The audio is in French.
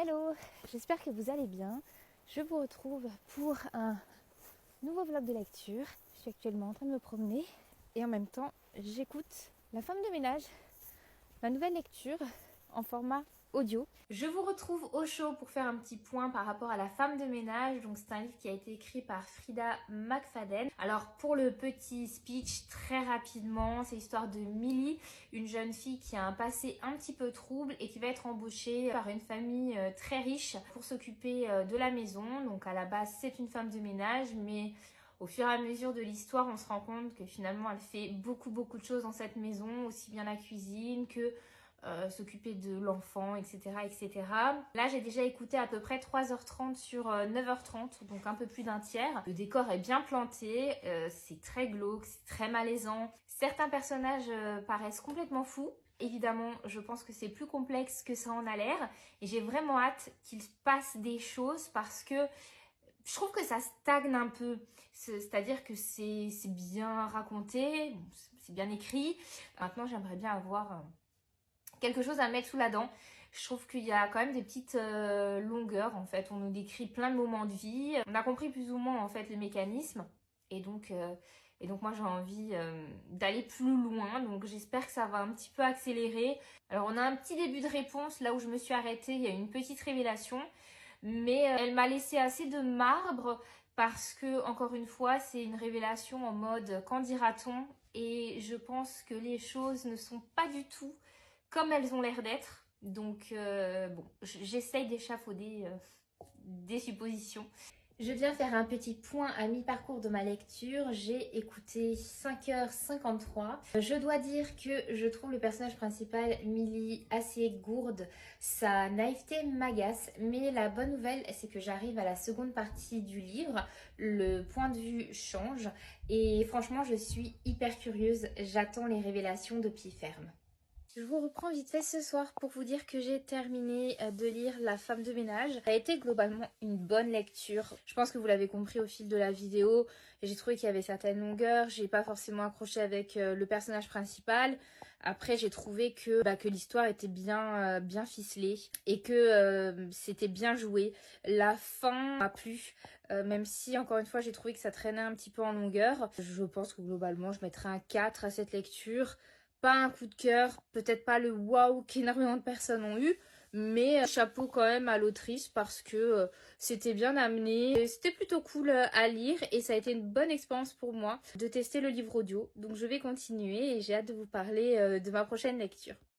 Hello, j'espère que vous allez bien. Je vous retrouve pour un nouveau vlog de lecture. Je suis actuellement en train de me promener et en même temps j'écoute La femme de ménage, ma nouvelle lecture en format audio. Je vous retrouve au chaud pour faire un petit point par rapport à La femme de ménage. Donc c'est un livre qui a été écrit par Frida McFadden. Alors pour le petit speech, très rapidement, c'est l'histoire de Millie, une jeune fille qui a un passé un petit peu trouble et qui va être embauchée par une famille très riche pour s'occuper de la maison. Donc à la base c'est une femme de ménage, mais au fur et à mesure de l'histoire, on se rend compte que finalement elle fait beaucoup de choses dans cette maison, aussi bien la cuisine que s'occuper de l'enfant, etc., etc. Là, j'ai déjà écouté à peu près 3h30 sur 9h30, donc un peu plus d'un tiers. Le décor est bien planté, c'est très glauque, c'est très malaisant. Certains personnages paraissent complètement fous. Évidemment, je pense que c'est plus complexe que ça en a l'air. Et j'ai vraiment hâte qu'il se passe des choses parce que je trouve que ça stagne un peu. C'est-à-dire que c'est bien raconté, c'est bien écrit. Maintenant, j'aimerais bien avoir quelque chose à mettre sous la dent. Je trouve qu'il y a quand même des petites longueurs en fait. On nous décrit plein de moments de vie. On a compris plus ou moins en fait le mécanisme. Et donc moi j'ai envie d'aller plus loin. Donc j'espère que ça va un petit peu accélérer. Alors on a un petit début de réponse. Là où je me suis arrêtée, il y a une petite révélation. Mais elle m'a laissé assez de marbre parce que, encore une fois, c'est une révélation en mode qu'en dira-t-on? Et je pense que les choses ne sont pas du tout comme elles ont l'air d'être. Donc, bon, j'essaye d'échafauder des suppositions. Je viens faire un petit point à mi-parcours de ma lecture. J'ai écouté 5h53. Je dois dire que je trouve le personnage principal, Millie, assez gourde. Sa naïveté m'agace. Mais la bonne nouvelle, c'est que j'arrive à la seconde partie du livre. Le point de vue change. Et franchement, je suis hyper curieuse. J'attends les révélations de pied ferme. Je vous reprends vite fait ce soir pour vous dire que j'ai terminé de lire La femme de ménage. Ça a été globalement une bonne lecture. Je pense que vous l'avez compris au fil de la vidéo. J'ai trouvé qu'il y avait certaines longueurs. J'ai pas forcément accroché avec le personnage principal. Après, j'ai trouvé que l'histoire était bien ficelée et que c'était bien joué. La fin m'a plu. Même si, encore une fois, j'ai trouvé que ça traînait un petit peu en longueur. Je pense que globalement, je mettrais un 4 à cette lecture. Pas un coup de cœur, peut-être pas le waouh qu'énormément de personnes ont eu, mais chapeau quand même à l'autrice parce que c'était bien amené. C'était plutôt cool à lire et ça a été une bonne expérience pour moi de tester le livre audio. Donc je vais continuer et j'ai hâte de vous parler de ma prochaine lecture.